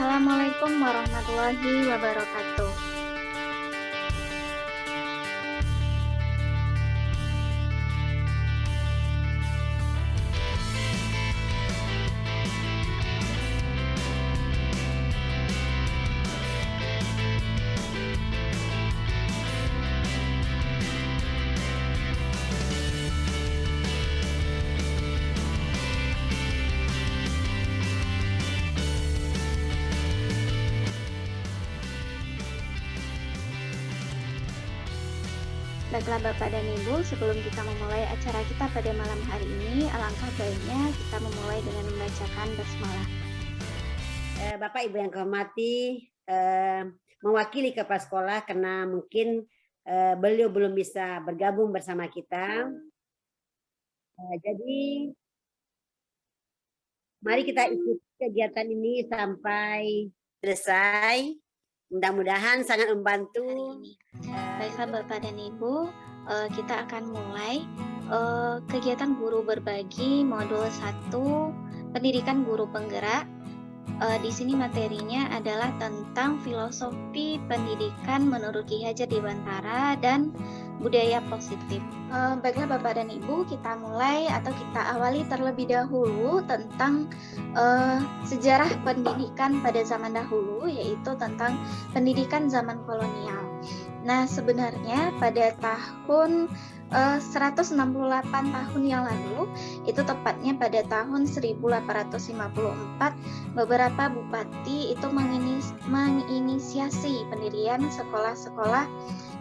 Assalamualaikum warahmatullahi wabarakatuh. Baiklah Bapak dan Ibu, sebelum kita memulai acara kita pada malam hari ini, alangkah baiknya kita memulai dengan membacakan basmalah. Bapak Ibu yang kehormati, mewakili kepala sekolah karena mungkin beliau belum bisa bergabung bersama kita. Jadi mari kita ikuti kegiatan ini sampai selesai. Mudah-mudahan sangat membantu. Baiklah Bapak dan Ibu, kita akan mulai kegiatan guru berbagi modul 1 pendidikan guru penggerak. Di sini materinya adalah tentang filosofi pendidikan menurut Ki Hajar Dewantara dan budaya positif. Baiklah Bapak dan Ibu, kita mulai atau kita awali terlebih dahulu tentang sejarah pendidikan pada zaman dahulu, yaitu tentang pendidikan zaman kolonial. Nah, sebenarnya pada tahun 168 tahun yang lalu, itu tepatnya pada tahun 1854, beberapa bupati itu menginisiasi pendirian sekolah-sekolah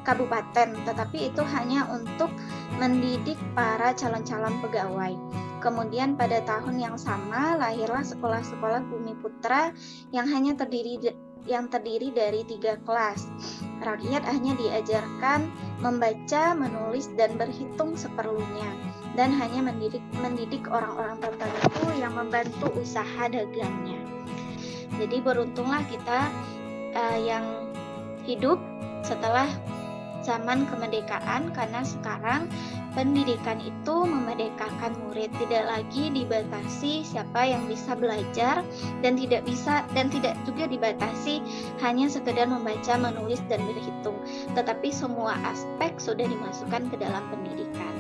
kabupaten, tetapi itu hanya untuk mendidik para calon-calon pegawai. Kemudian pada tahun yang sama lahirlah sekolah-sekolah Bumi Putra yang hanya terdiri dari 3 kelas. Rakyat hanya diajarkan membaca, menulis, dan berhitung seperlunya, dan hanya mendidik orang-orang tertentu yang membantu usaha dagangnya. Jadi beruntunglah kita yang hidup setelah zaman kemerdekaan, karena sekarang pendidikan itu memerdekakan murid, tidak lagi dibatasi siapa yang bisa belajar dan tidak juga dibatasi hanya sekedar membaca, menulis, dan berhitung, tetapi semua aspek sudah dimasukkan ke dalam pendidikan.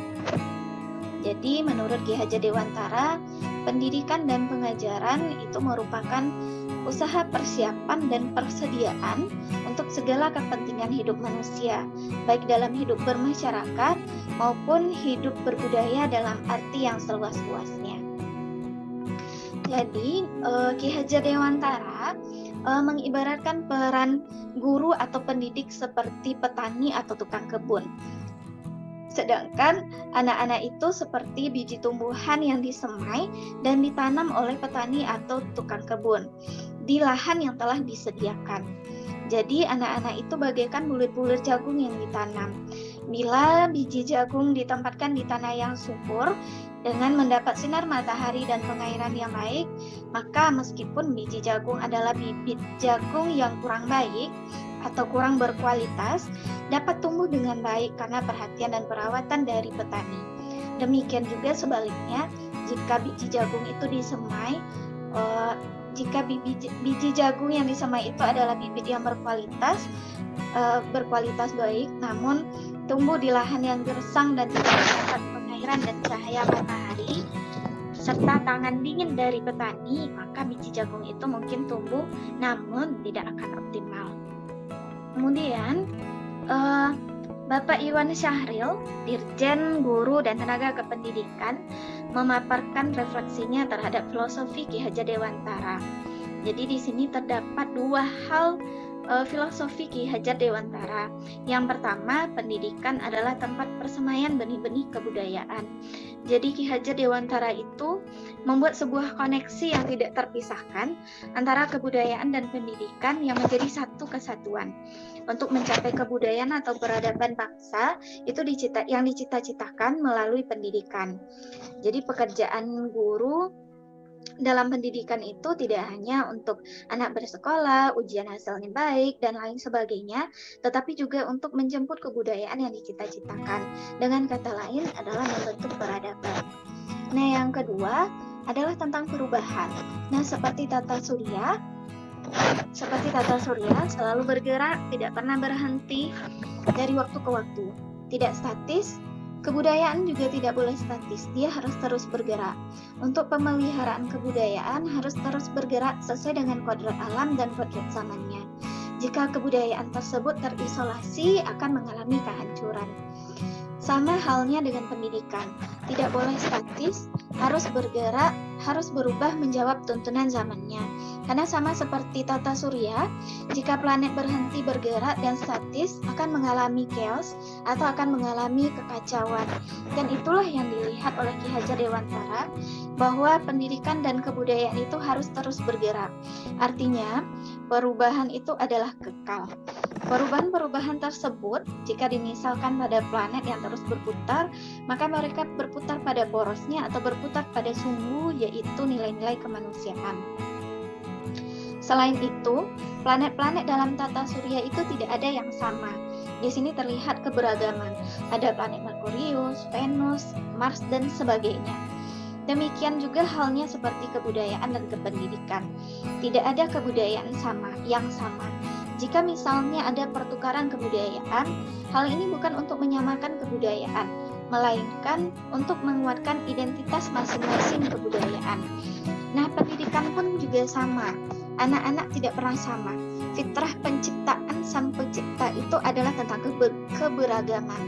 Jadi menurut Ki Hajar Dewantara, pendidikan dan pengajaran itu merupakan usaha persiapan dan persediaan untuk segala kepentingan hidup manusia, baik dalam hidup bermasyarakat maupun hidup berbudaya dalam arti yang seluas-luasnya. Jadi Ki Hajar Dewantara mengibaratkan peran guru atau pendidik seperti petani atau tukang kebun. Sedangkan anak-anak itu seperti biji tumbuhan yang disemai dan ditanam oleh petani atau tukang kebun di lahan yang telah disediakan. Jadi anak-anak itu bagaikan bulir-bulir jagung yang ditanam. Bila biji jagung ditempatkan di tanah yang subur dengan mendapat sinar matahari dan pengairan yang baik, maka meskipun biji jagung adalah bibit jagung yang kurang baik atau kurang berkualitas, dapat tumbuh dengan baik karena perhatian dan perawatan dari petani. Demikian juga sebaliknya, jika biji jagung itu disemai, jika biji jagung yang disemai itu adalah bibit yang berkualitas baik, namun tumbuh di lahan yang gersang dan tidak mendapat pengairan dan cahaya matahari serta tangan dingin dari petani, maka biji jagung itu mungkin tumbuh namun tidak akan optimal. Kemudian Bapak Iwan Syahril, Dirjen Guru dan Tenaga Kependidikan, memaparkan refleksinya terhadap filosofi Ki Hajar Dewantara. Jadi di sini terdapat 2 hal filosofi Ki Hajar Dewantara. Yang pertama, pendidikan adalah tempat persemaian benih-benih kebudayaan. Jadi Ki Hajar Dewantara itu membuat sebuah koneksi yang tidak terpisahkan antara kebudayaan dan pendidikan yang menjadi satu kesatuan. Untuk mencapai kebudayaan atau peradaban bangsa itu yang dicita-citakan melalui pendidikan. Jadi pekerjaan guru dalam pendidikan itu tidak hanya untuk anak bersekolah, ujian hasilnya baik, dan lain sebagainya, tetapi juga untuk menjemput kebudayaan yang dicita-citakan. Dengan kata lain adalah membentuk peradaban. Nah, yang kedua adalah tentang perubahan. Nah, seperti tata surya, Seperti tata surya selalu bergerak, tidak pernah berhenti dari waktu ke waktu. Tidak statis, kebudayaan juga tidak boleh statis, dia harus terus bergerak. Untuk pemeliharaan kebudayaan harus terus bergerak sesuai dengan kodrat alam dan kodrat zamannya. Jika kebudayaan tersebut terisolasi akan mengalami kehancuran. Sama halnya dengan pendidikan, tidak boleh statis, harus bergerak, harus berubah menjawab tuntunan zamannya. Karena sama seperti tata surya, jika planet berhenti bergerak dan statis akan mengalami chaos atau akan mengalami kekacauan. Dan itulah yang dilihat oleh Ki Hajar Dewantara, bahwa pendidikan dan kebudayaan itu harus terus bergerak. Artinya, perubahan itu adalah kekal. Perubahan-perubahan tersebut, jika dimisalkan pada planet yang terus berputar, maka mereka berputar pada porosnya atau berputar pada sumbu, yaitu nilai-nilai kemanusiaan. Selain itu, planet-planet dalam tata surya itu tidak ada yang sama. Di sini terlihat keberagaman. Ada planet Merkurius, Venus, Mars, dan sebagainya. Demikian juga halnya seperti kebudayaan dan kependidikan. Tidak ada kebudayaan yang sama. Jika misalnya ada pertukaran kebudayaan, hal ini bukan untuk menyamakan kebudayaan, melainkan untuk menguatkan identitas masing-masing kebudayaan. Nah, pendidikan pun juga sama. Anak-anak tidak pernah sama. Fitrah penciptaan sang pencipta itu adalah tentang keberagaman.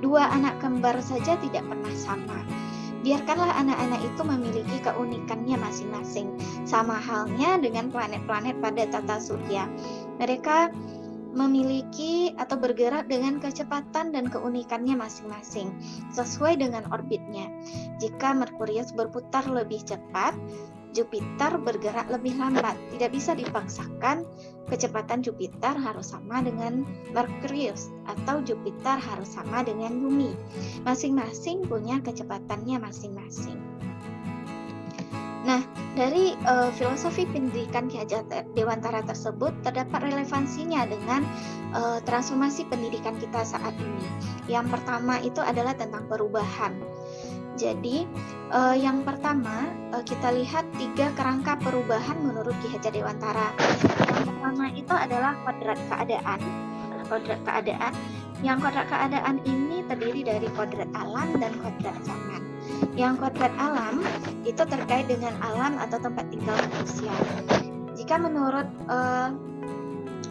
Dua anak kembar saja tidak pernah sama. Biarkanlah anak-anak itu memiliki keunikannya masing-masing. Sama halnya dengan planet-planet pada tata surya. Mereka memiliki atau bergerak dengan kecepatan dan keunikannya masing-masing sesuai dengan orbitnya. Jika Merkurius berputar lebih cepat, Jupiter bergerak lebih lambat. Tidak bisa dipaksakan kecepatan Jupiter harus sama dengan Merkurius atau Jupiter harus sama dengan Bumi. Masing-masing punya kecepatannya masing-masing. Nah, dari filosofi pendidikan Ki Hajar Dewantara tersebut terdapat relevansinya dengan transformasi pendidikan kita saat ini. Yang pertama itu adalah tentang perubahan. Jadi, yang pertama kita lihat 3 kerangka perubahan menurut Ki Hajar Dewantara. Yang pertama itu adalah kodrat keadaan. Kodrat keadaan. Yang kodrat keadaan ini terdiri dari kodrat alam dan kodrat zaman. Yang kodrat alam itu terkait dengan alam atau tempat tinggal manusia. Jika menurut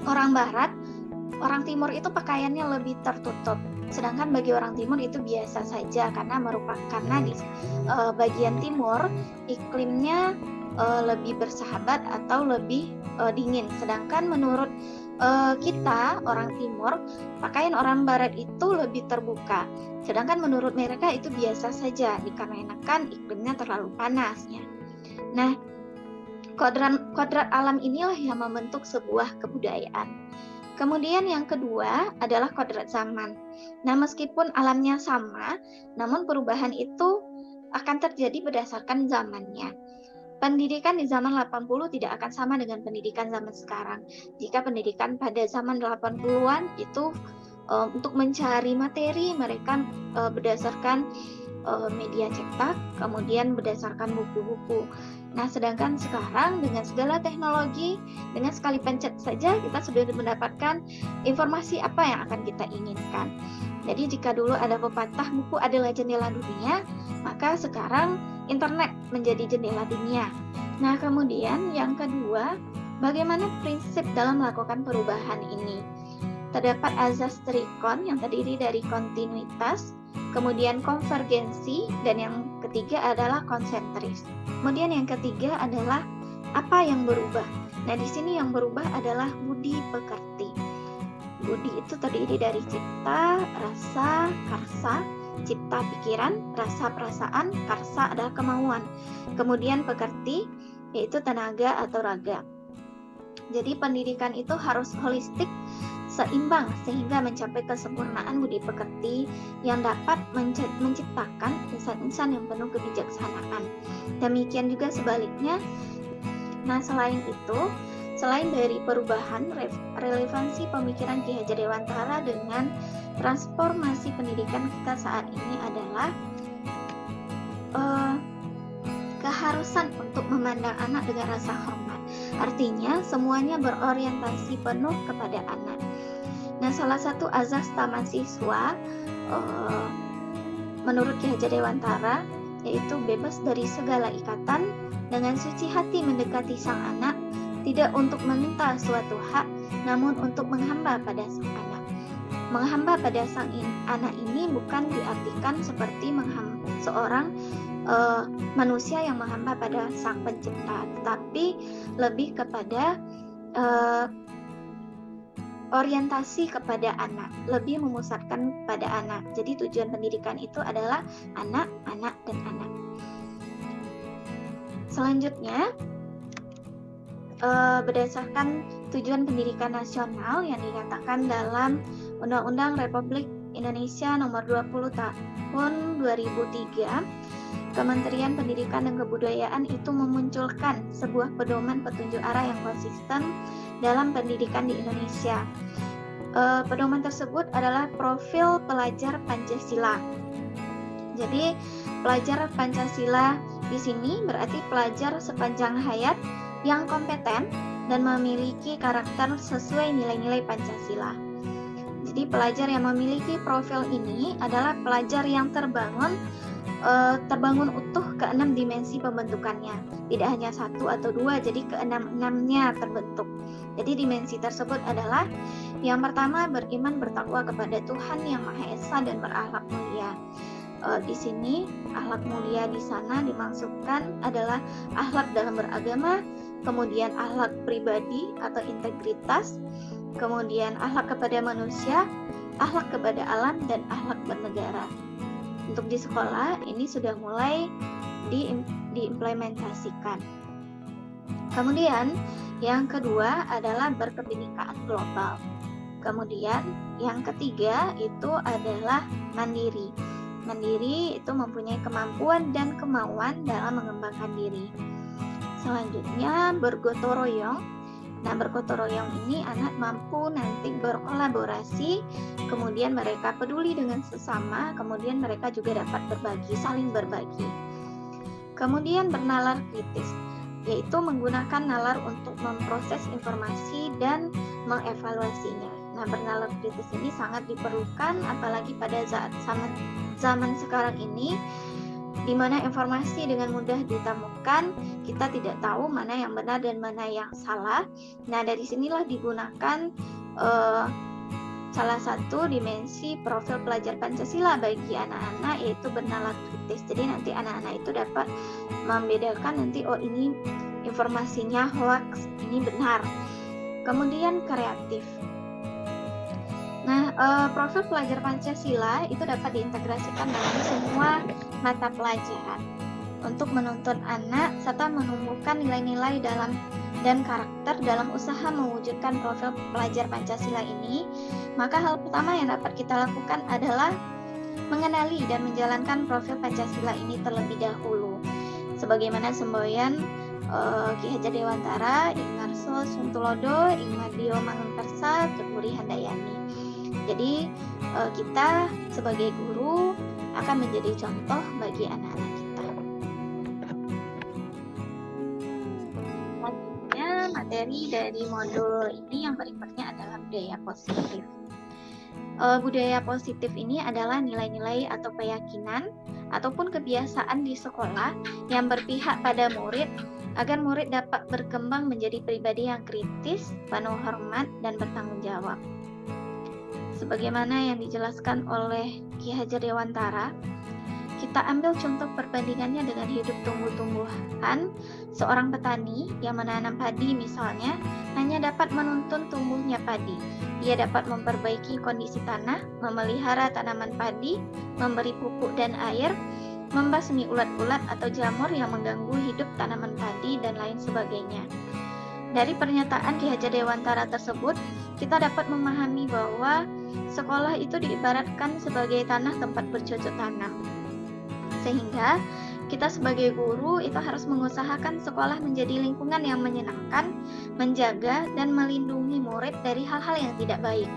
orang Barat, orang Timur itu pakaiannya lebih tertutup. Sedangkan bagi orang Timur itu biasa saja karena di bagian timur iklimnya lebih bersahabat atau lebih dingin. Sedangkan menurut kita orang Timur, pakaian orang Barat itu lebih terbuka. Sedangkan menurut mereka itu biasa saja dikarenakan iklimnya terlalu panasnya. Nah, kodrat alam inilah yang membentuk sebuah kebudayaan. Kemudian yang kedua adalah kodrat zaman. Nah, meskipun alamnya sama, namun perubahan itu akan terjadi berdasarkan zamannya. Pendidikan di zaman 80 tidak akan sama dengan pendidikan zaman sekarang. Jika pendidikan pada zaman 80-an itu untuk mencari materi mereka berdasarkan media cetak, kemudian berdasarkan buku-buku. Nah, sedangkan sekarang dengan segala teknologi, dengan sekali pencet saja kita sudah mendapatkan informasi apa yang akan kita inginkan. Jadi jika dulu ada pepatah buku adalah jendela dunia, maka sekarang internet menjadi jendela dunia. Nah, kemudian yang kedua, bagaimana prinsip dalam melakukan perubahan ini? Terdapat azas trikon yang terdiri dari kontinuitas, kemudian konvergensi, dan yang ketiga adalah konsentris. Kemudian yang ketiga adalah apa yang berubah. Nah, di sini yang berubah adalah budi pekerti. Budi itu terdiri dari cipta, rasa, karsa. Cipta pikiran, rasa perasaan, karsa adalah kemauan. Kemudian pekerti yaitu tenaga atau raga. Jadi pendidikan itu harus holistik, seimbang sehingga mencapai kesempurnaan budi pekerti yang dapat menciptakan insan-insan yang penuh kebijaksanaan. Demikian juga sebaliknya. Nah, selain itu, selain dari perubahan, relevansi pemikiran Ki Hajar Dewantara dengan transformasi pendidikan kita saat ini adalah keharusan untuk memandang anak dengan rasa hormat. Artinya semuanya berorientasi penuh kepada anak. Nah, salah satu azas taman siswa menurut Ki Hajar Dewantara yaitu bebas dari segala ikatan, dengan suci hati mendekati sang anak, tidak untuk meminta suatu hak, namun untuk menghamba pada sang anak. Menghamba pada sang anak ini bukan diartikan seperti seorang manusia yang menghamba pada sang pencipta, tetapi lebih kepada orientasi kepada anak, lebih memusatkan pada anak. Jadi tujuan pendidikan itu adalah anak, anak, dan anak. Selanjutnya, berdasarkan tujuan pendidikan nasional yang dinyatakan dalam Undang-Undang Republik Indonesia Nomor 20 Tahun 2003, Kementerian Pendidikan dan Kebudayaan itu memunculkan sebuah pedoman petunjuk arah yang konsisten dalam pendidikan di Indonesia. Pedoman tersebut adalah profil pelajar Pancasila. Jadi, pelajar Pancasila di sini berarti pelajar sepanjang hayat yang kompeten dan memiliki karakter sesuai nilai-nilai Pancasila. Jadi pelajar yang memiliki profil ini adalah pelajar yang terbangun utuh ke-6 dimensi pembentukannya. Tidak hanya 1 atau 2, jadi ke-6-6-nya terbentuk. Jadi dimensi tersebut adalah yang pertama, beriman bertakwa kepada Tuhan Yang Maha Esa dan berakhlak mulia. Di sini akhlak mulia di sana dimaksudkan adalah akhlak dalam beragama, kemudian akhlak pribadi atau integritas, kemudian akhlak kepada manusia, akhlak kepada alam, dan akhlak bernegara. Untuk di sekolah ini sudah mulai diimplementasikan. Kemudian yang kedua adalah berkebinekaan global. Kemudian yang ketiga itu adalah mandiri. Mandiri itu mempunyai kemampuan dan kemauan dalam mengembangkan diri. Selanjutnya bergotong royong. Nah, bergotong royong ini anak mampu nanti berkolaborasi, kemudian mereka peduli dengan sesama, kemudian mereka juga dapat berbagi, saling berbagi. Kemudian bernalar kritis, yaitu menggunakan nalar untuk memproses informasi dan mengevaluasinya. Nah, bernalar kritis ini sangat diperlukan apalagi pada zaman sekarang ini, di mana informasi dengan mudah ditemukan, kita tidak tahu mana yang benar dan mana yang salah. Nah, dari sinilah digunakan salah satu dimensi profil pelajar Pancasila bagi anak-anak, yaitu bernalar kritis. Jadi nanti anak-anak itu dapat membedakan nanti, oh ini informasinya hoax, ini benar. Kemudian kreatif. Nah, profil pelajar Pancasila itu dapat diintegrasikan dalam semua mata pelajaran untuk menuntun anak serta menumbuhkan nilai-nilai dan karakter dalam usaha mewujudkan profil pelajar Pancasila ini. Maka hal pertama yang dapat kita lakukan adalah mengenali dan menjalankan profil Pancasila ini terlebih dahulu. Sebagaimana semboyan Ki Hajar Dewantara, Ing Marso Suntulodo, Ing Madio Mangunpersa, Tuturi Handayani. Jadi kita sebagai guru akan menjadi contoh bagi anak-anak kita. Selanjutnya materi dari modul ini yang berikutnya adalah budaya positif. Budaya positif ini adalah nilai-nilai atau keyakinan ataupun kebiasaan di sekolah yang berpihak pada murid agar murid dapat berkembang menjadi pribadi yang kritis, penuh hormat, dan bertanggung jawab. Sebagaimana yang dijelaskan oleh Ki Hajar Dewantara, kita ambil contoh perbandingannya dengan hidup tumbuh-tumbuhan. Seorang petani yang menanam padi misalnya hanya dapat menuntun tumbuhnya padi. Dia dapat memperbaiki kondisi tanah, memelihara tanaman padi, memberi pupuk dan air, membasmi ulat-ulat atau jamur yang mengganggu hidup tanaman padi, dan lain sebagainya. Dari pernyataan Ki Hajar Dewantara tersebut, kita dapat memahami bahwa sekolah itu diibaratkan sebagai tanah tempat bercocok tanam. Sehingga kita sebagai guru itu harus mengusahakan sekolah menjadi lingkungan yang menyenangkan, menjaga, dan melindungi murid dari hal-hal yang tidak baik.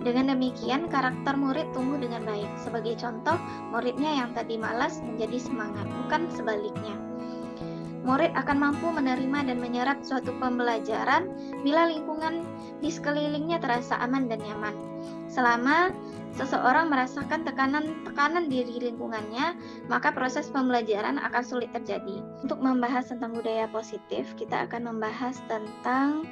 Dengan demikian, karakter murid tumbuh dengan baik. Sebagai contoh, muridnya yang tadi malas menjadi semangat, bukan sebaliknya. murid akan mampu menerima dan menyerap suatu pembelajaran bila lingkungan di sekelilingnya terasa aman dan nyaman. Selama seseorang merasakan tekanan di lingkungannya, maka proses pembelajaran akan sulit terjadi. Untuk membahas tentang budaya positif, kita akan membahas tentang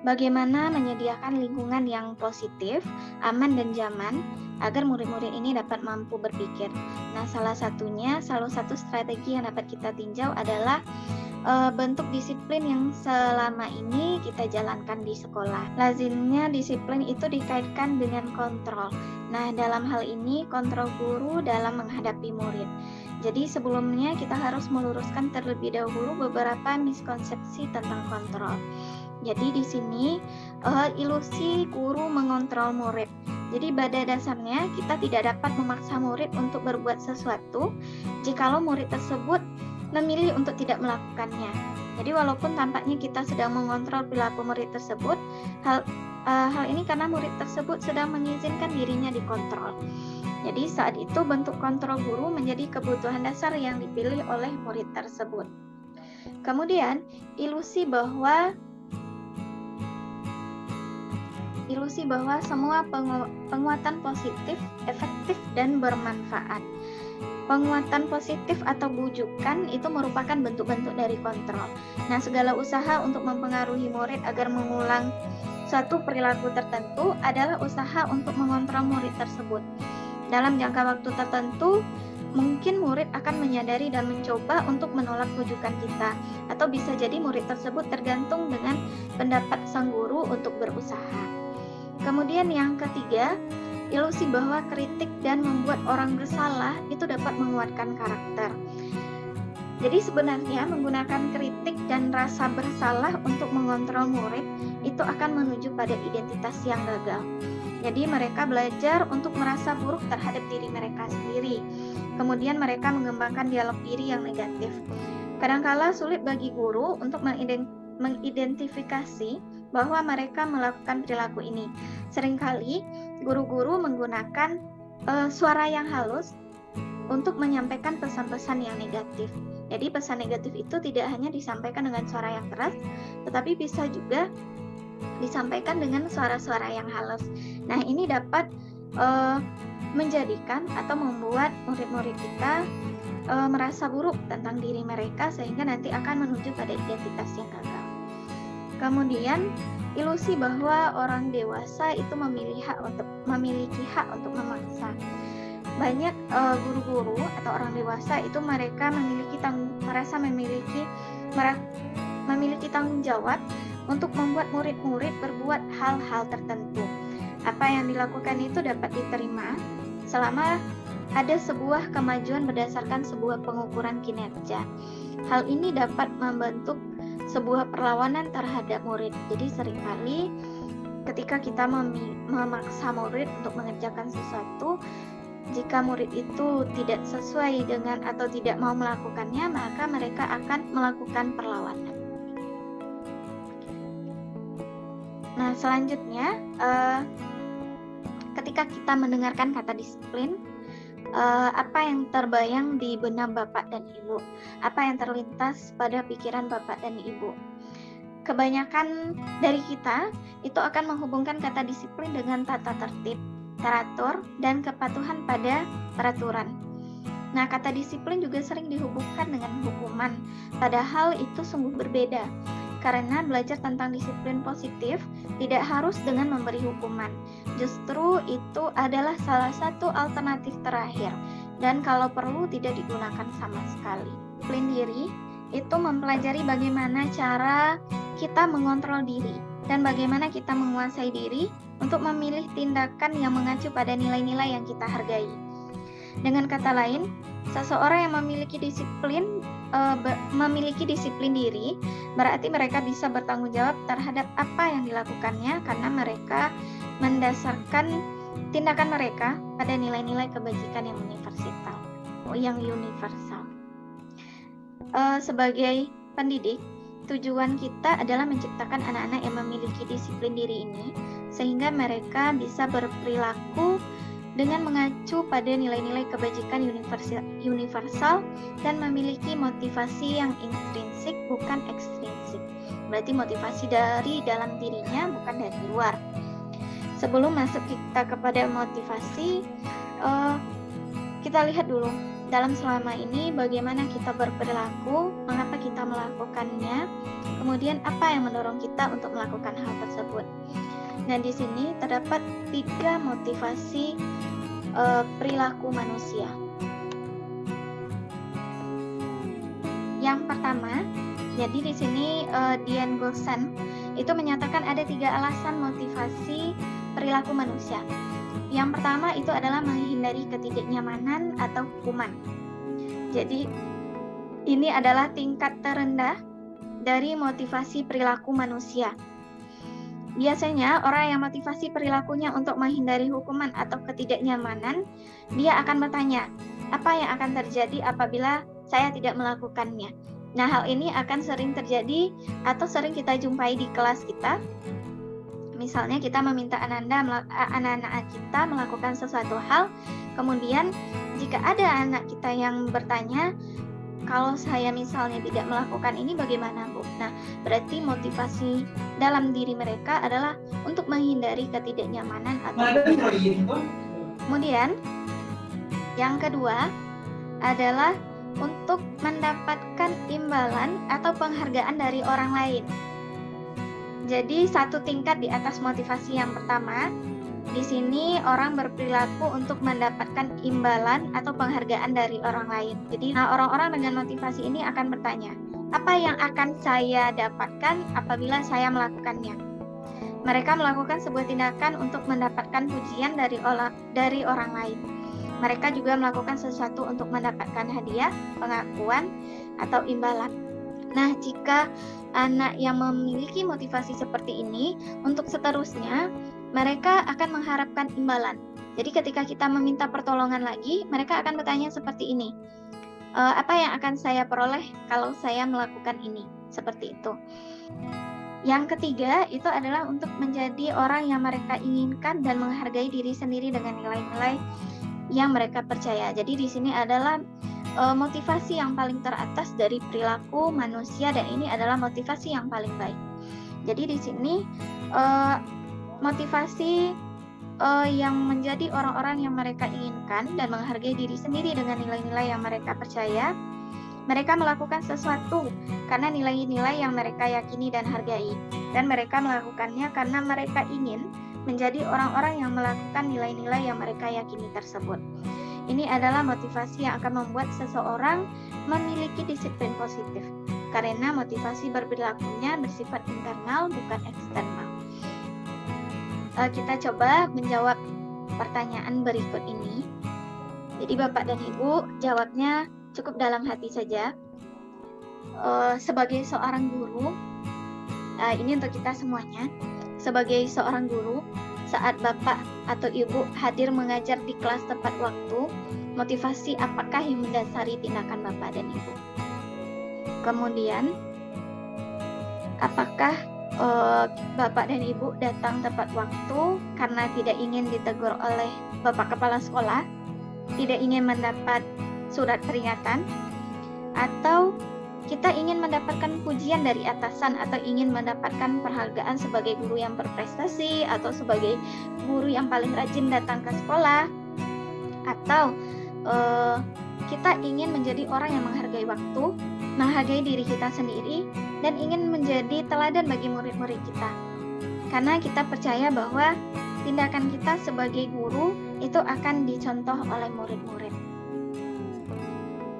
bagaimana menyediakan lingkungan yang positif, aman dan nyaman agar murid-murid ini dapat mampu berpikir. Nah, salah satu strategi yang dapat kita tinjau adalah bentuk disiplin yang selama ini kita jalankan di sekolah. Lazimnya disiplin itu dikaitkan dengan kontrol. Nah, dalam hal ini kontrol guru dalam menghadapi murid. Jadi sebelumnya kita harus meluruskan terlebih dahulu beberapa miskonsepsi tentang kontrol. Jadi di sini ilusi guru mengontrol murid. Jadi pada dasarnya kita tidak dapat memaksa murid untuk berbuat sesuatu jikalau murid tersebut memilih untuk tidak melakukannya. Jadi walaupun tampaknya kita sedang mengontrol perilaku murid tersebut, hal ini karena murid tersebut sedang mengizinkan dirinya dikontrol. Jadi saat itu bentuk kontrol guru menjadi kebutuhan dasar yang dipilih oleh murid tersebut. Kemudian ilusi bahwa semua penguatan positif, efektif, dan bermanfaat. Penguatan positif atau bujukan itu merupakan bentuk-bentuk dari kontrol. Nah, segala usaha untuk mempengaruhi murid agar mengulang suatu perilaku tertentu adalah usaha untuk mengontrol murid tersebut. Dalam jangka waktu tertentu, mungkin murid akan menyadari dan mencoba untuk menolak bujukan kita, atau bisa jadi murid tersebut tergantung dengan pendapat sang guru untuk berusaha. Kemudian yang ketiga, ilusi bahwa kritik dan membuat orang bersalah itu dapat menguatkan karakter. Jadi sebenarnya menggunakan kritik dan rasa bersalah untuk mengontrol murid itu akan menuju pada identitas yang gagal. Jadi mereka belajar untuk merasa buruk terhadap diri mereka sendiri. Kemudian mereka mengembangkan dialog diri yang negatif. Kadangkala sulit bagi guru untuk mengidentifikasi bahwa mereka melakukan perilaku ini. Seringkali guru-guru menggunakan suara yang halus untuk menyampaikan pesan-pesan yang negatif. Jadi pesan negatif itu tidak hanya disampaikan dengan suara yang keras, tetapi bisa juga disampaikan dengan suara-suara yang halus. Nah, ini dapat menjadikan atau membuat murid-murid kita merasa buruk tentang diri mereka, sehingga nanti akan menuju pada identitas yang gagal. Kemudian ilusi bahwa orang dewasa itu memiliki hak untuk memaksa. Banyak guru-guru atau orang dewasa itu mereka merasa memiliki tanggung jawab untuk membuat murid-murid berbuat hal-hal tertentu. Apa yang dilakukan itu dapat diterima selama ada sebuah kemajuan berdasarkan sebuah pengukuran kinerja. Hal ini dapat membentuk sebuah perlawanan terhadap murid. Jadi seringkali ketika kita memaksa murid untuk mengerjakan sesuatu, jika murid itu tidak sesuai dengan atau tidak mau melakukannya, maka mereka akan melakukan perlawanan. Nah, selanjutnya ketika kita mendengarkan kata disiplin, apa yang terbayang di benak Bapak dan Ibu? Apa yang terlintas pada pikiran Bapak dan Ibu? Kebanyakan dari kita itu akan menghubungkan kata disiplin dengan tata tertib, teratur, dan kepatuhan pada peraturan. Nah, kata disiplin juga sering dihubungkan dengan hukuman, padahal itu sungguh berbeda. Karena belajar tentang disiplin positif tidak harus dengan memberi hukuman. Justru itu adalah salah satu alternatif terakhir, dan kalau perlu tidak digunakan sama sekali. Disiplin diri itu mempelajari bagaimana cara kita mengontrol diri dan bagaimana kita menguasai diri untuk memilih tindakan yang mengacu pada nilai-nilai yang kita hargai. Dengan kata lain, seseorang yang memiliki disiplin diri berarti mereka bisa bertanggung jawab terhadap apa yang dilakukannya karena mereka mendasarkan tindakan mereka pada nilai-nilai kebajikan yang universal. Sebagai pendidik, tujuan kita adalah menciptakan anak-anak yang memiliki disiplin diri ini sehingga mereka bisa berperilaku dengan mengacu pada nilai-nilai kebajikan universal dan memiliki motivasi yang intrinsik bukan ekstrinsik. Berarti motivasi dari dalam dirinya bukan dari luar. Sebelum masuk kita kepada motivasi, kita lihat dulu dalam selama ini bagaimana kita berperilaku, mengapa kita melakukannya, kemudian apa yang mendorong kita untuk melakukan hal tersebut. Dan di sini terdapat 3 motivasi perilaku manusia. Yang pertama, jadi di sini Dian Gulsan itu menyatakan ada 3 alasan motivasi perilaku manusia. Yang pertama itu adalah menghindari ketidaknyamanan atau hukuman. Jadi ini adalah tingkat terendah dari motivasi perilaku manusia. Biasanya orang yang motivasi perilakunya untuk menghindari hukuman atau ketidaknyamanan, dia akan bertanya, apa yang akan terjadi apabila saya tidak melakukannya? Nah, hal ini akan sering terjadi atau sering kita jumpai di kelas kita. Misalnya kita meminta anak-anak kita melakukan sesuatu hal, kemudian jika ada anak kita yang bertanya, kalau saya misalnya tidak melakukan ini bagaimana, Bu? Nah, berarti motivasi dalam diri mereka adalah untuk menghindari ketidaknyamanan atau kemudian yang kedua adalah untuk mendapatkan imbalan atau penghargaan dari orang lain. Jadi satu tingkat di atas motivasi yang pertama. Di sini orang berperilaku untuk mendapatkan imbalan atau penghargaan dari orang lain. Jadi orang-orang dengan motivasi ini akan bertanya, apa yang akan saya dapatkan apabila saya melakukannya? Mereka melakukan sebuah tindakan untuk mendapatkan pujian dari orang lain. Mereka juga melakukan sesuatu untuk mendapatkan hadiah, pengakuan, atau imbalan. Nah, jika anak yang memiliki motivasi seperti ini, untuk seterusnya mereka akan mengharapkan imbalan. Jadi ketika kita meminta pertolongan lagi, mereka akan bertanya seperti ini. Apa yang akan saya peroleh kalau saya melakukan ini? Seperti itu. Yang ketiga, itu adalah untuk menjadi orang yang mereka inginkan dan menghargai diri sendiri dengan nilai-nilai yang mereka percaya. Jadi di sini adalah motivasi yang paling teratas dari perilaku manusia dan ini adalah motivasi yang paling baik. Jadi di sini motivasi yang menjadi orang-orang yang mereka inginkan dan menghargai diri sendiri dengan nilai-nilai yang mereka percaya. Mereka melakukan sesuatu karena nilai-nilai yang mereka yakini dan hargai. Dan mereka melakukannya karena mereka ingin menjadi orang-orang yang melakukan nilai-nilai yang mereka yakini tersebut. Ini adalah motivasi yang akan membuat seseorang memiliki disiplin positif. Karena motivasi berperilakunya bersifat internal bukan eksternal. Kita coba menjawab pertanyaan berikut ini. Jadi Bapak dan Ibu jawabnya cukup dalam hati saja. Sebagai seorang guru, ini untuk kita semuanya. Sebagai seorang guru, saat Bapak atau Ibu hadir mengajar di kelas tepat waktu, motivasi apakah yang mendasari tindakan Bapak dan Ibu? Kemudian, apakah Bapak dan Ibu datang tepat waktu karena tidak ingin ditegur oleh Bapak Kepala Sekolah, tidak ingin mendapat surat peringatan, atau kita ingin mendapatkan pujian dari atasan atau ingin mendapatkan penghargaan sebagai guru yang berprestasi atau sebagai guru yang paling rajin datang ke sekolah, atau kita ingin menjadi orang yang menghargai waktu, menghargai diri kita sendiri, dan ingin menjadi teladan bagi murid-murid kita. Karena kita percaya bahwa tindakan kita sebagai guru itu akan dicontoh oleh murid-murid.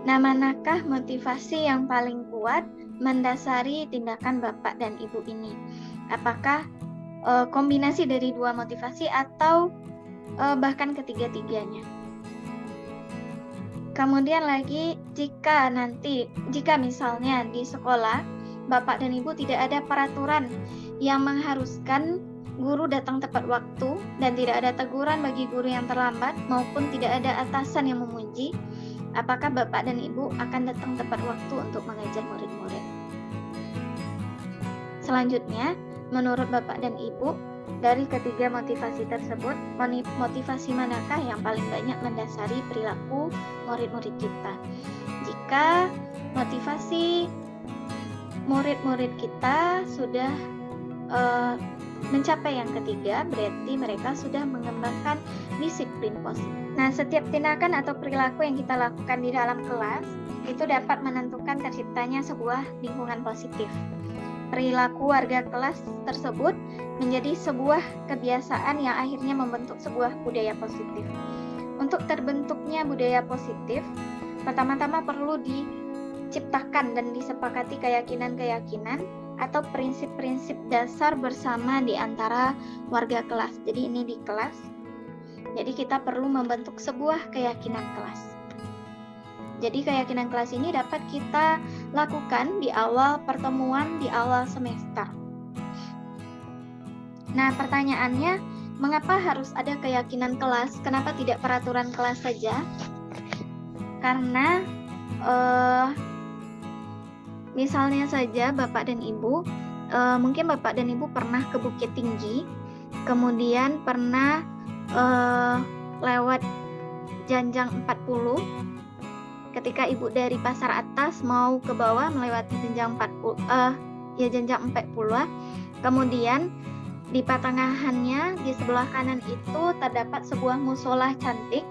Nah, manakah motivasi yang paling kuat mendasari tindakan Bapak dan Ibu ini? Apakah kombinasi dari dua motivasi atau bahkan ketiga-tiganya? Kemudian lagi, jika misalnya di sekolah Bapak dan Ibu tidak ada peraturan yang mengharuskan guru datang tepat waktu dan tidak ada teguran bagi guru yang terlambat maupun tidak ada atasan yang memuji, apakah Bapak dan Ibu akan datang tepat waktu untuk mengajar murid-murid? Selanjutnya, menurut Bapak dan Ibu, Dari ketiga motivasi tersebut, motivasi manakah yang paling banyak mendasari perilaku murid-murid kita? Jika motivasi murid-murid kita sudah mencapai yang ketiga, berarti mereka sudah mengembangkan disiplin positif. Nah, setiap tindakan atau perilaku yang kita lakukan di dalam kelas itu dapat menentukan terciptanya sebuah lingkungan positif. Perilaku warga kelas tersebut menjadi sebuah kebiasaan yang akhirnya membentuk sebuah budaya positif. Untuk terbentuknya budaya positif, pertama-tama perlu diciptakan dan disepakati keyakinan-keyakinan atau prinsip-prinsip dasar bersama di antara warga kelas. Jadi ini di kelas. Jadi kita perlu membentuk sebuah keyakinan kelas. Jadi keyakinan kelas ini dapat kita lakukan di awal pertemuan di awal semester. Nah, pertanyaannya, mengapa harus ada keyakinan kelas? Kenapa tidak peraturan kelas saja? Karena misalnya saja Bapak dan Ibu, mungkin Bapak dan Ibu pernah ke Bukit Tinggi, kemudian pernah lewat Janjang 40. Ketika Ibu dari Pasar Atas mau ke bawah melewati Janjang 40, Janjang 40. Kemudian di pertengahannya di sebelah kanan itu terdapat sebuah musola cantik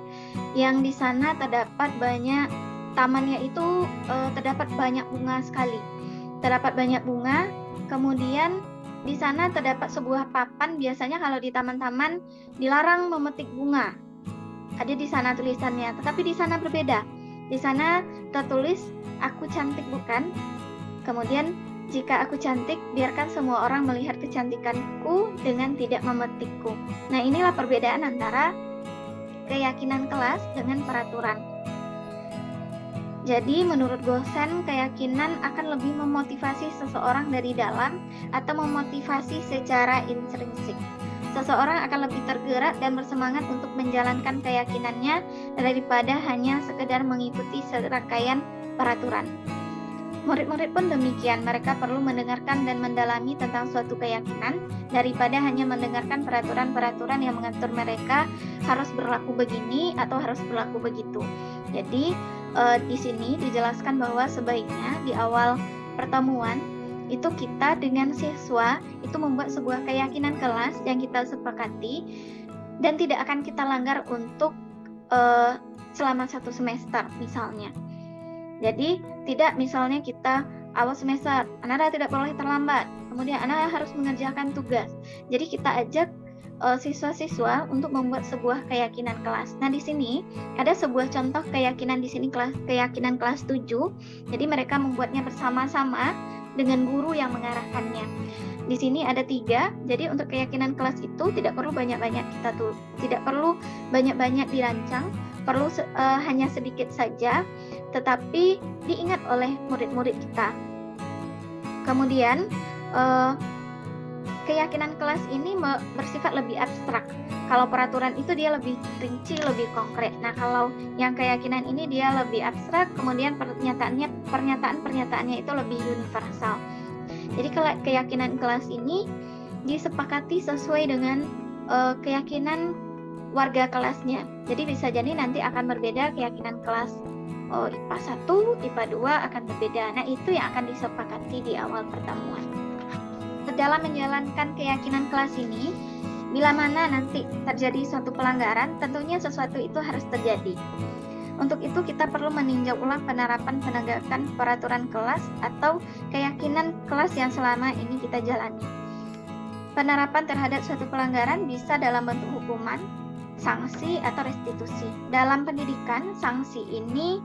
yang di sana terdapat banyak tamannya itu terdapat banyak bunga sekali. Terdapat banyak bunga, kemudian di sana terdapat sebuah papan. Biasanya kalau di taman-taman dilarang memetik bunga. Ada di sana tulisannya, tetapi di sana berbeda. Di sana tertulis, "Aku cantik bukan?" Kemudian, "Jika aku cantik, biarkan semua orang melihat kecantikanku dengan tidak memetikku." Nah, inilah perbedaan antara keyakinan kelas dengan peraturan. Jadi, menurut dosen, keyakinan akan lebih memotivasi seseorang dari dalam atau memotivasi secara intrinsik. Seseorang akan lebih tergerak dan bersemangat untuk menjalankan keyakinannya daripada hanya sekedar mengikuti serangkaian peraturan. Murid-murid pun demikian, mereka perlu mendengarkan dan mendalami tentang suatu keyakinan daripada hanya mendengarkan peraturan-peraturan yang mengatur mereka harus berlaku begini atau harus berlaku begitu. Jadi di sini dijelaskan bahwa sebaiknya di awal pertemuan itu kita dengan siswa itu membuat sebuah keyakinan kelas yang kita sepakati dan tidak akan kita langgar untuk selama 1 semester misalnya. Jadi tidak misalnya kita awal semester, anak tidak boleh terlambat, kemudian anak harus mengerjakan tugas. Jadi kita ajak siswa-siswa untuk membuat sebuah keyakinan kelas. Nah, di sini ada sebuah contoh keyakinan di sini keyakinan kelas 7. Jadi mereka membuatnya bersama-sama dengan guru yang mengarahkannya. Di sini ada 3. Jadi untuk keyakinan kelas itu tidak perlu banyak-banyak tidak perlu banyak-banyak dirancang, perlu hanya sedikit saja, tetapi diingat oleh murid-murid kita. Kemudian keyakinan kelas ini bersifat lebih abstrak. Kalau peraturan itu dia lebih rinci, lebih konkret. Nah, kalau yang keyakinan ini dia lebih abstrak, kemudian pernyataan-pernyataannya itu lebih universal. Jadi keyakinan kelas ini disepakati sesuai dengan keyakinan warga kelasnya. Jadi bisa jadi nanti akan berbeda keyakinan kelas IPA 1, IPA 2 akan berbeda. Nah, itu yang akan disepakati di awal pertemuan. Dalam menjalankan keyakinan kelas ini, bila mana nanti terjadi suatu pelanggaran, tentunya sesuatu itu harus terjadi. Untuk itu kita perlu meninjau ulang penerapan penegakan peraturan kelas atau keyakinan kelas yang selama ini kita jalani. Penerapan terhadap suatu pelanggaran bisa dalam bentuk hukuman, sanksi, atau restitusi. Dalam pendidikan, sanksi ini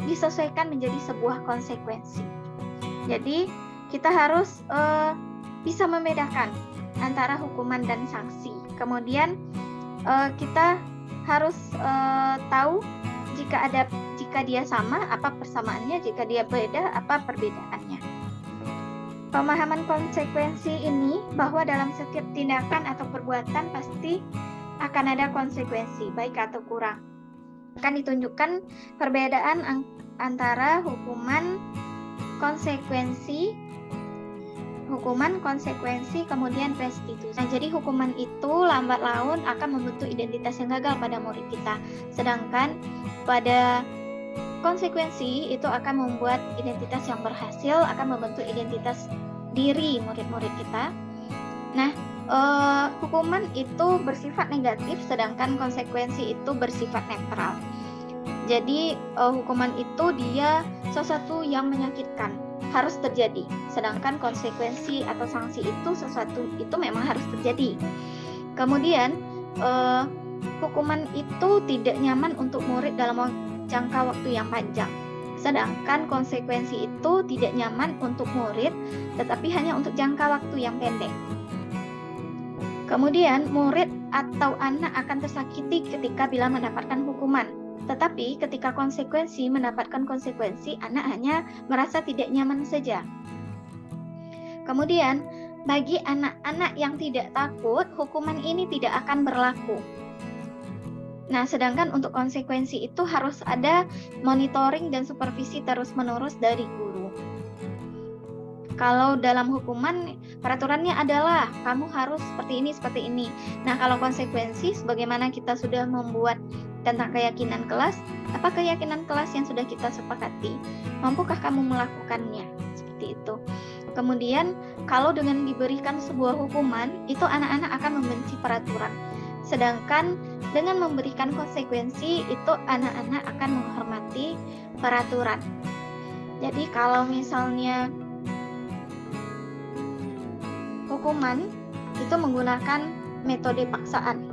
disesuaikan menjadi sebuah konsekuensi. Jadi kita harus bisa membedakan antara hukuman dan sanksi. Kemudian kita harus tahu jika dia sama, apa persamaannya, jika dia beda, apa perbedaannya. Pemahaman konsekuensi ini bahwa dalam setiap tindakan atau perbuatan pasti akan ada konsekuensi, baik atau kurang. Akan ditunjukkan perbedaan antara hukuman, konsekuensi, hukuman, konsekuensi, kemudian restitusi. Nah, jadi hukuman itu lambat laun akan membentuk identitas yang gagal pada murid kita. Sedangkan pada konsekuensi itu akan membuat identitas yang berhasil, akan membentuk identitas diri murid-murid kita. Nah, hukuman itu bersifat negatif, sedangkan konsekuensi itu bersifat netral. Jadi hukuman itu dia sesuatu yang menyakitkan, harus terjadi. Sedangkan konsekuensi atau sanksi itu sesuatu itu memang harus terjadi. Kemudian hukuman itu tidak nyaman untuk murid dalam jangka waktu yang panjang. Sedangkan konsekuensi itu tidak nyaman untuk murid, tetapi hanya untuk jangka waktu yang pendek. Kemudian murid atau anak akan tersakiti ketika bila mendapatkan hukuman. Tetapi ketika konsekuensi mendapatkan konsekuensi, anak hanya merasa tidak nyaman saja. Kemudian, bagi anak-anak yang tidak takut, hukuman ini tidak akan berlaku. Nah, sedangkan untuk konsekuensi itu harus ada monitoring dan supervisi terus-menerus dari guru. Kalau dalam hukuman, peraturannya adalah kamu harus seperti ini. Nah, kalau konsekuensi, sebagaimana kita sudah membuat tentang keyakinan kelas, apa keyakinan kelas yang sudah kita sepakati? Mampukah kamu melakukannya? Seperti itu. Kemudian, kalau dengan diberikan sebuah hukuman, itu anak-anak akan membenci peraturan. Sedangkan dengan memberikan konsekuensi, itu anak-anak akan menghormati peraturan. Jadi kalau misalnya hukuman itu menggunakan metode paksaan,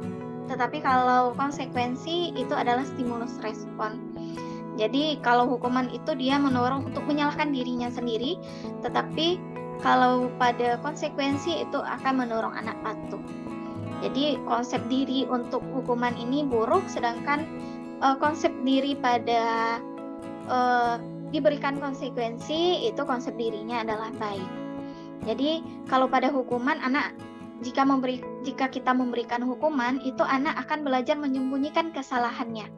tetapi kalau konsekuensi itu adalah stimulus respon. Jadi kalau hukuman itu dia mendorong untuk menyalahkan dirinya sendiri, tetapi kalau pada konsekuensi itu akan mendorong anak patuh. Jadi konsep diri untuk hukuman ini buruk, sedangkan konsep diri pada diberikan konsekuensi itu konsep dirinya adalah baik. Jadi kalau pada hukuman anak jika kita memberikan hukuman, itu anak akan belajar menyembunyikan kesalahannya.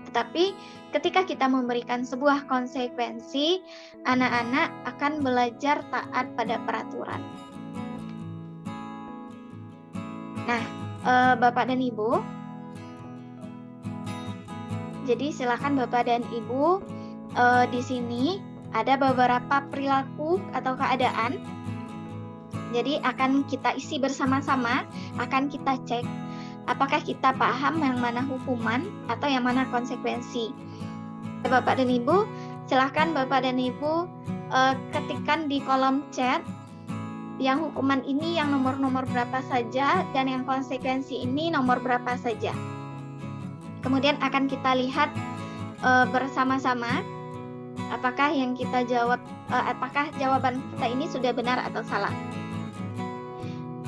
Tetapi ketika kita memberikan sebuah konsekuensi, anak-anak akan belajar taat pada peraturan. Nah, Bapak dan Ibu, jadi silakan Bapak dan Ibu, di sini ada beberapa perilaku atau keadaan. Jadi akan kita isi bersama-sama, akan kita cek apakah kita paham yang mana hukuman atau yang mana konsekuensi. Bapak dan Ibu, silakan Bapak dan Ibu ketikkan di kolom chat yang hukuman ini yang nomor-nomor berapa saja dan yang konsekuensi ini nomor berapa saja. Kemudian akan kita lihat bersama-sama apakah yang kita jawab, apakah jawaban kita ini sudah benar atau salah.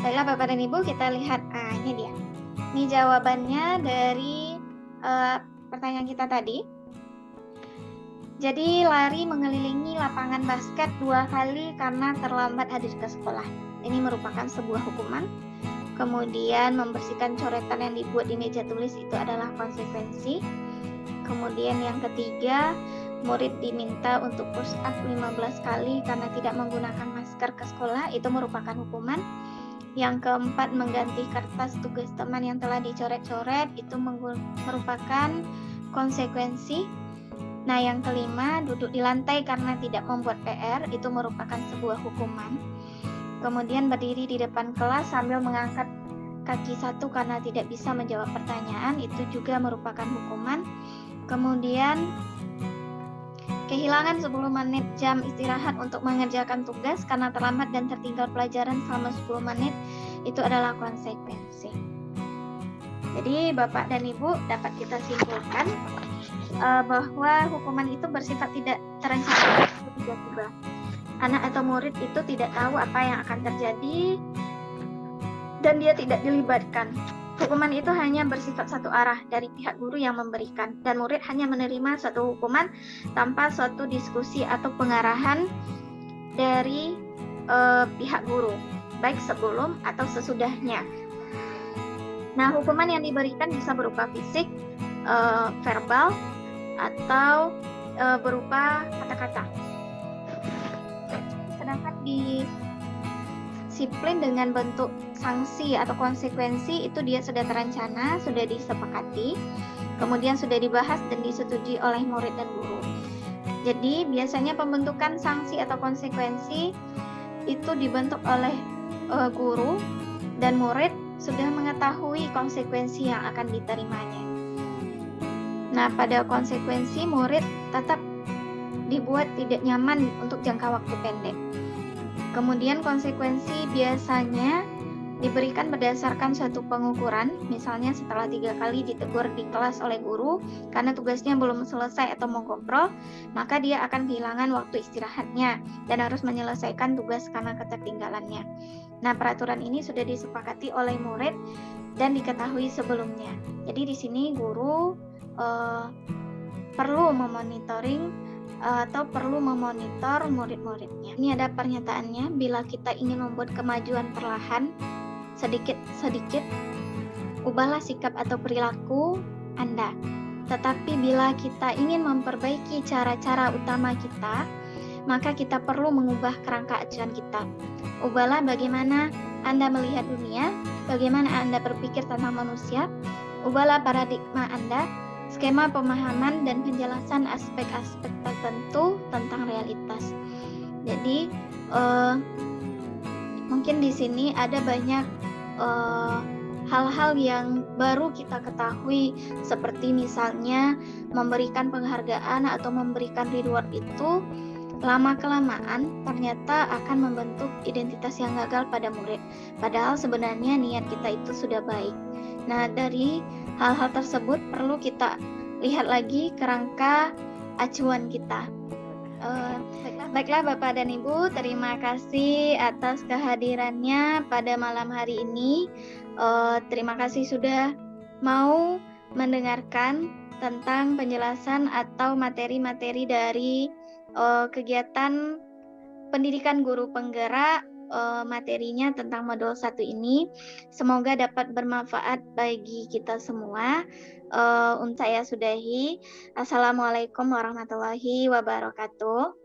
Baiklah Bapak dan Ibu, kita lihat, ini dia. Ini jawabannya dari pertanyaan kita tadi. Jadi lari mengelilingi lapangan basket 2 kali karena terlambat hadir ke sekolah. Ini merupakan sebuah hukuman. Kemudian membersihkan coretan yang dibuat di meja tulis itu adalah konsekuensi. Kemudian yang ketiga, murid diminta untuk push up 15 kali karena tidak menggunakan masker ke sekolah, itu merupakan hukuman. Yang keempat, mengganti kertas tugas teman yang telah dicoret-coret, itu merupakan konsekuensi. Nah, yang kelima, duduk di lantai karena tidak membuat PR, itu merupakan sebuah hukuman. Kemudian berdiri di depan kelas sambil mengangkat kaki satu karena tidak bisa menjawab pertanyaan, itu juga merupakan hukuman. Kemudian kehilangan 10 menit jam istirahat untuk mengerjakan tugas karena terlambat dan tertinggal pelajaran selama 10 menit, itu adalah konsekuensi. Jadi Bapak dan Ibu dapat kita simpulkan bahwa hukuman itu bersifat tidak terencana, tiba-tiba. Anak atau murid itu tidak tahu apa yang akan terjadi dan dia tidak dilibatkan. Hukuman itu hanya bersifat satu arah dari pihak guru yang memberikan, dan murid hanya menerima suatu hukuman tanpa suatu diskusi atau pengarahan dari pihak guru, baik sebelum atau sesudahnya. Nah, hukuman yang diberikan bisa berupa fisik, verbal, atau berupa kata-kata. Sedangkan di disiplin dengan bentuk sanksi atau konsekuensi itu dia sudah terencana, sudah disepakati, kemudian sudah dibahas dan disetujui oleh murid dan guru. Jadi biasanya pembentukan sanksi atau konsekuensi itu dibentuk oleh guru dan murid sudah mengetahui konsekuensi yang akan diterimanya. Nah, pada konsekuensi murid tetap dibuat tidak nyaman untuk jangka waktu pendek. Kemudian konsekuensi biasanya diberikan berdasarkan suatu pengukuran, misalnya setelah 3 kali ditegur di kelas oleh guru karena tugasnya belum selesai atau mengkoprol, maka dia akan kehilangan waktu istirahatnya dan harus menyelesaikan tugas karena ketertinggalannya. Nah, peraturan ini sudah disepakati oleh murid dan diketahui sebelumnya. Jadi di sini guru perlu memonitoring atau perlu memonitor murid-muridnya. Ini ada pernyataannya, bila kita ingin membuat kemajuan perlahan, sedikit-sedikit, ubahlah sikap atau perilaku Anda. Tetapi bila kita ingin memperbaiki cara-cara utama kita, maka kita perlu mengubah kerangka acuan kita. Ubahlah bagaimana Anda melihat dunia, bagaimana Anda berpikir tentang manusia, ubahlah paradigma Anda, skema pemahaman dan penjelasan aspek-aspek tertentu tentang realitas. Jadi mungkin di sini ada banyak hal-hal yang baru kita ketahui, seperti misalnya memberikan penghargaan atau memberikan reward itu lama-kelamaan ternyata akan membentuk identitas yang gagal pada murid. Padahal sebenarnya niat kita itu sudah baik. Nah, dari hal-hal tersebut perlu kita lihat lagi kerangka acuan kita. Baiklah Bapak dan Ibu, terima kasih atas kehadirannya pada malam hari ini. Terima kasih sudah mau mendengarkan tentang penjelasan atau materi-materi dari kegiatan pendidikan guru penggerak, materinya tentang modul 1 ini. Semoga dapat bermanfaat bagi kita semua. Untuk saya sudahi. Assalamualaikum warahmatullahi wabarakatuh.